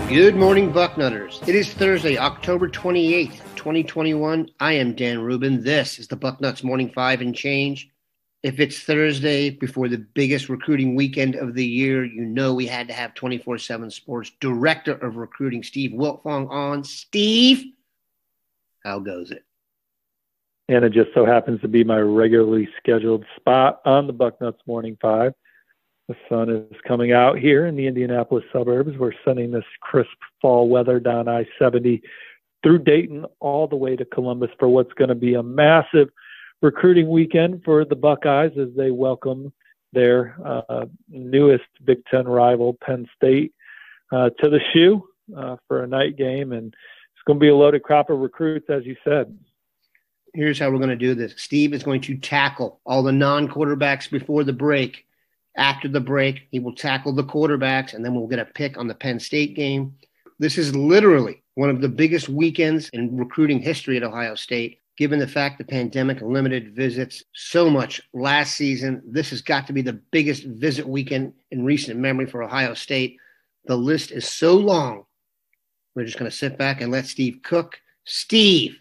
Good morning, Bucknutters. It is Thursday, October 28th, 2021. I am Dan Rubin. This is the Bucknuts Morning 5 and Change. If it's Thursday before the biggest recruiting weekend of the year, you know we had to have 24/7 Sports Director of Recruiting, Steve Wiltfong, on. Steve, how goes it? And it just so happens to be my regularly scheduled spot on the Bucknuts Morning 5. The sun is coming out here in the Indianapolis suburbs. We're sending this crisp fall weather down I-70 through Dayton all the way to Columbus for what's going to be a massive recruiting weekend for the Buckeyes as they welcome their newest Big Ten rival, Penn State, to the shoe for a night game. And it's going to be a loaded crop of recruits, as you said. Here's how we're going to do this. Steve is going to tackle all the non-quarterbacks before the break. After the break, he will tackle the quarterbacks, and then we'll get a pick on the Penn State game. This is literally one of the biggest weekends in recruiting history at Ohio State. Given the fact the pandemic limited visits so much last season, this has got to be the biggest visit weekend in recent memory for Ohio State. The list is so long, we're just going to sit back and let Steve cook. Steve,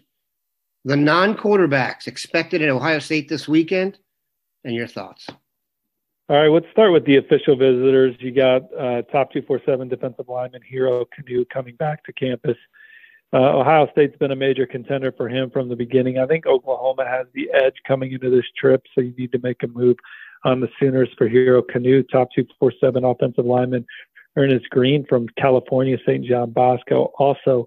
the non-quarterbacks expected at Ohio State this weekend, and your thoughts. All right, let's start with the official visitors. You got top 247 defensive lineman Hero Kanu coming back to campus. Ohio State's been a major contender for him from the beginning. I think Oklahoma has the edge coming into this trip, so you need to make a move on the Sooners for Hero Kanu. Top 247 offensive lineman Ernest Green from California, St. John Bosco, also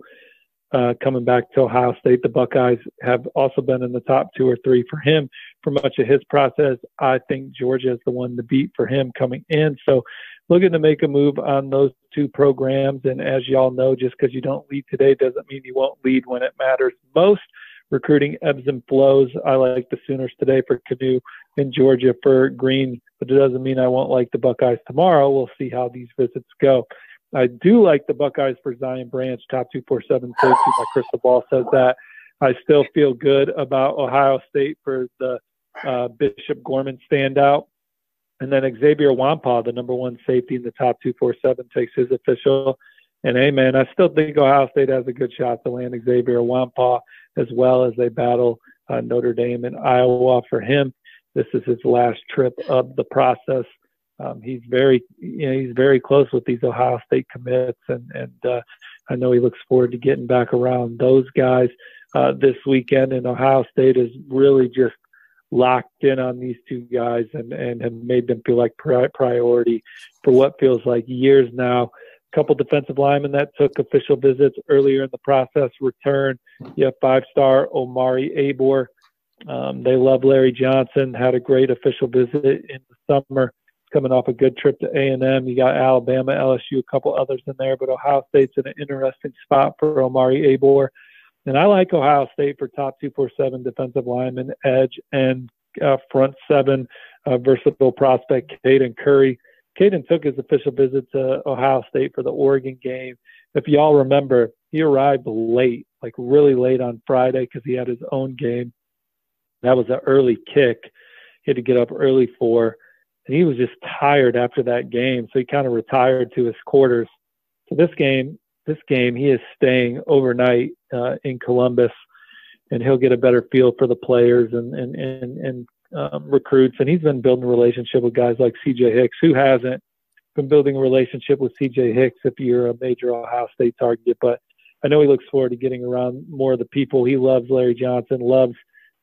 coming back to Ohio State. The Buckeyes have also been in the top 2 or 3 for him for much of his process. I think Georgia is the one to beat for him coming in. So looking to make a move on those 2 programs. And as you all know, just because you don't lead today doesn't mean you won't lead when it matters most. Recruiting ebbs and flows. I like the Sooners today for Canoe and Georgia for Green, but it doesn't mean I won't like the Buckeyes tomorrow. We'll see how these visits go. I do like the Buckeyes for Zion Branch, top 247 safety. My crystal ball says that. I still feel good about Ohio State for the Bishop Gorman standout. And then Xavier Wampaw, the number 1 safety in the top 247, takes his official. And, hey, man, I still think Ohio State has a good shot to land Xavier Wampaw as well as they battle Notre Dame and Iowa. For him, this is his last trip of the process. He's very close with these Ohio State commits, and I know he looks forward to getting back around those guys this weekend. And Ohio State is really just locked in on these 2 guys and have made them feel like priority for what feels like years now. A couple defensive linemen that took official visits earlier in the process return. You have 5-star Omari Abor. They love Larry Johnson, had a great official visit in the summer. Coming off a good trip to A&M. You got Alabama, LSU, a couple others in there, but Ohio State's in an interesting spot for Omari Abor. And I like Ohio State for top 247 defensive lineman, edge, and front 7 versatile prospect, Caden Curry. Caden took his official visit to Ohio State for the Oregon game. If y'all remember, he arrived late, like really late on Friday because he had his own game. That was an early kick. He had to get up early for. And he was just tired after that game, so he kind of retired to his quarters. So this game, he is staying overnight in Columbus, and he'll get a better feel for the players and recruits. And he's been building a relationship with guys like C.J. Hicks. Who hasn't been building a relationship with C.J. Hicks if you're a major Ohio State target? But I know he looks forward to getting around more of the people. He loves Larry Johnson, loves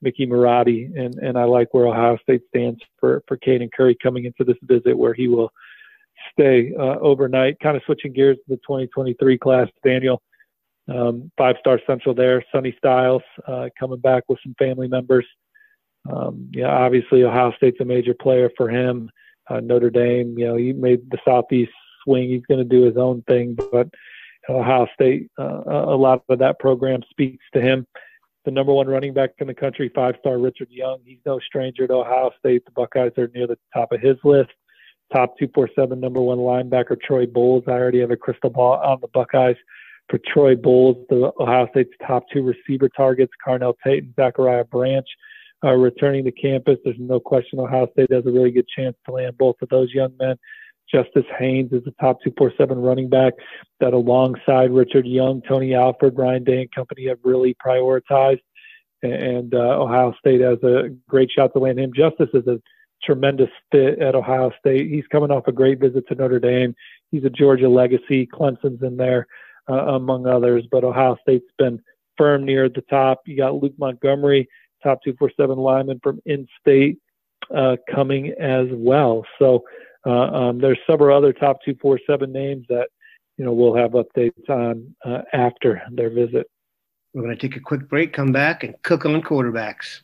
Mickey Marotti, and I like where Ohio State stands for Caden Curry coming into this visit where he will stay overnight. Kind of switching gears to the 2023 class, Daniel, 5-star Central there, Sonny Styles coming back with some family members. Obviously Ohio State's a major player for him. Notre Dame, he made the Southeast swing. He's going to do his own thing, but Ohio State, a lot of that program speaks to him. the number one running back in the country, 5-star Richard Young. He's no stranger to Ohio State. The Buckeyes are near the top of his list. Top 247 number one linebacker, Troy Bowles. I already have a crystal ball on the Buckeyes for Troy Bowles. The Ohio State's top 2 receiver targets, Carnell Tate and Zachariah Branch, are returning to campus. There's no question Ohio State has a really good chance to land both of those young men. Justice Haynes is the top 247 running back that alongside Richard Young, Tony Alford, Ryan Day and company have really prioritized. And Ohio State has a great shot to land him. Justice is a tremendous fit at Ohio State. He's coming off a great visit to Notre Dame. He's a Georgia legacy. Clemson's in there, among others. But Ohio State's been firm near the top. You got Luke Montgomery, top 247 lineman from in-state, coming as well. So there's several other top 247 names that, we'll have updates on after their visit. We're going to take a quick break, come back, and cook on quarterbacks.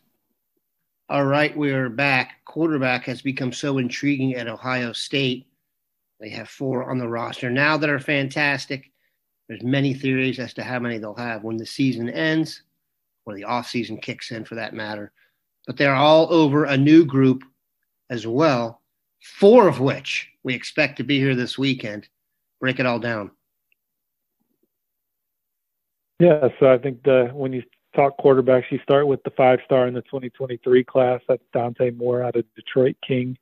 All right, we are back. Quarterback has become so intriguing at Ohio State. They have 4 on the roster now that are fantastic. There's many theories as to how many they'll have when the season ends, or the offseason kicks in for that matter. But they're all over a new group as well, 4 of which we expect to be here this weekend. Break it all down. Yeah, so I think when you talk quarterbacks, you start with the 5-star in the 2023 class. That's Dante Moore out of Detroit King.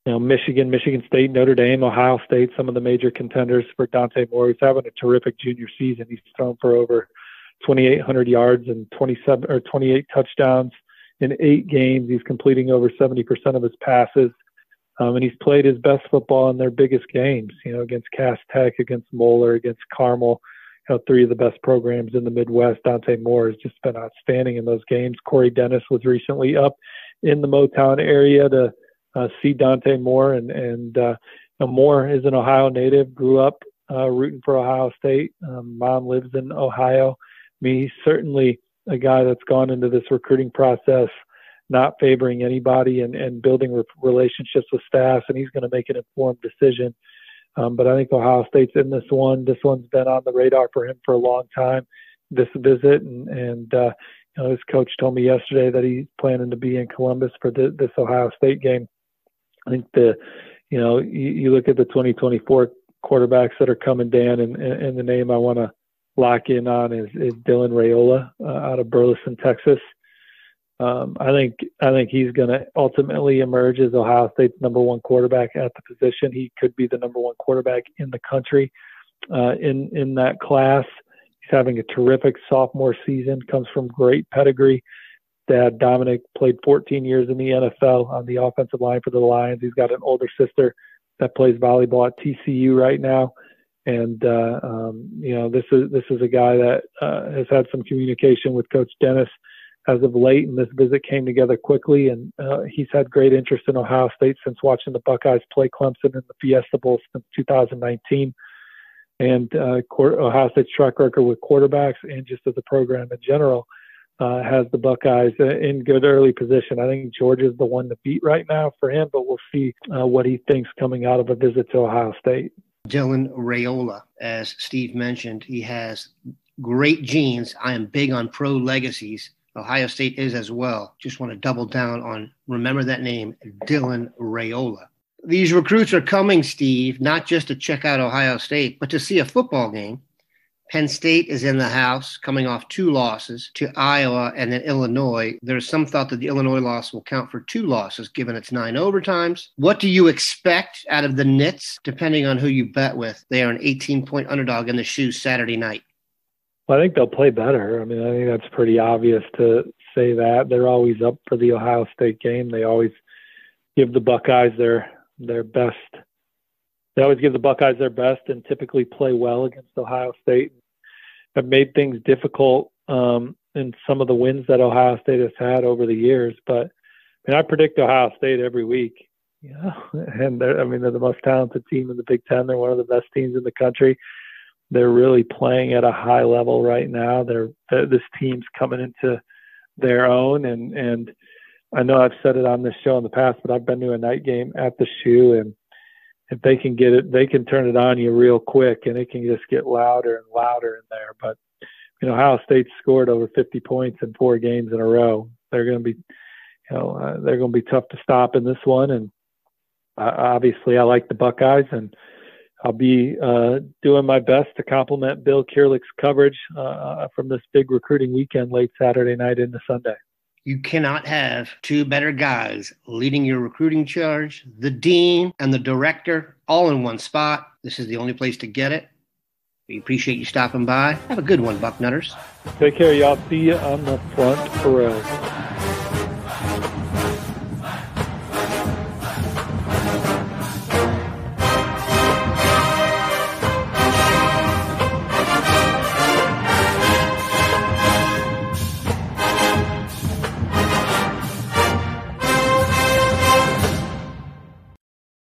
Michigan, Michigan State, Notre Dame, Ohio State, some of the major contenders for Dante Moore. He's having a terrific junior season. He's thrown for over 2,800 yards and 28 touchdowns in 8 games. He's completing over 70% of his passes. And he's played his best football in their biggest games, against Cass Tech, against Moeller, against Carmel. 3 of the best programs in the Midwest. Dante Moore has just been outstanding in those games. Corey Dennis was recently up in the Motown area to see Dante Moore. And Moore is an Ohio native, grew up rooting for Ohio State. Mom lives in Ohio. He's certainly a guy that's gone into this recruiting process not favoring anybody and building relationships with staff, and he's going to make an informed decision. But I think Ohio State's in this one. This one's been on the radar for him for a long time, this visit. And his coach told me yesterday that he's planning to be in Columbus for this Ohio State game. I think you look at the 2024 quarterbacks that are coming, Dan, and the name I want to lock in on is Dylan Raiola out of Burleson, Texas. I think he's going to ultimately emerge as Ohio State's number 1 quarterback at the position. He could be the number 1 quarterback in the country in that class. He's having a terrific sophomore season, comes from great pedigree. Dad, Dominic, played 14 years in the NFL on the offensive line for the Lions. He's got an older sister that plays volleyball at TCU right now. And, this is a guy that has had some communication with Coach Dennis as of late, and this visit came together quickly, and he's had great interest in Ohio State since watching the Buckeyes play Clemson in the Fiesta Bowl since 2019. And Ohio State's track record with quarterbacks and just as a program in general has the Buckeyes in good early position. I think Georgia's the one to beat right now for him, but we'll see what he thinks coming out of a visit to Ohio State. Dylan Raiola, as Steve mentioned, he has great genes. I am big on pro legacies. Ohio State is as well. Just want to double down on, remember that name, Dylan Raiola. These recruits are coming, Steve, not just to check out Ohio State, but to see a football game. Penn State is in the house, coming off 2 losses to Iowa and then Illinois. There's some thought that the Illinois loss will count for 2 losses, given it's 9 overtimes. What do you expect out of the Knits, depending on who you bet with? They are an 18-point underdog in the shoe Saturday night. Well, I think they'll play better. I think that's pretty obvious to say that. They're always up for the Ohio State game. They always give the Buckeyes their best. They always give the Buckeyes their best and typically play well against Ohio State. Have made things difficult in some of the wins that Ohio State has had over the years. But I predict Ohio State every week. And they're the most talented team in the Big Ten. They're one of the best teams in the country. They're really playing at a high level right now. This team's coming into their own, and I know I've said it on this show in the past, but I've been to a night game at the Shoe, and if they can get it, they can turn it on you real quick, and it can just get louder and louder in there. But Ohio State scored over 50 points in 4 games in a row. They're going to be, they're going to be tough to stop in this one. And obviously, I like the Buckeyes, and I'll be doing my best to complement Bill Kierlich's coverage from this big recruiting weekend late Saturday night into Sunday. You cannot have 2 better guys leading your recruiting charge, the dean and the director, all in one spot. This is the only place to get it. We appreciate you stopping by. Have a good one, Bucknutters. Take care, y'all. See you on the front row.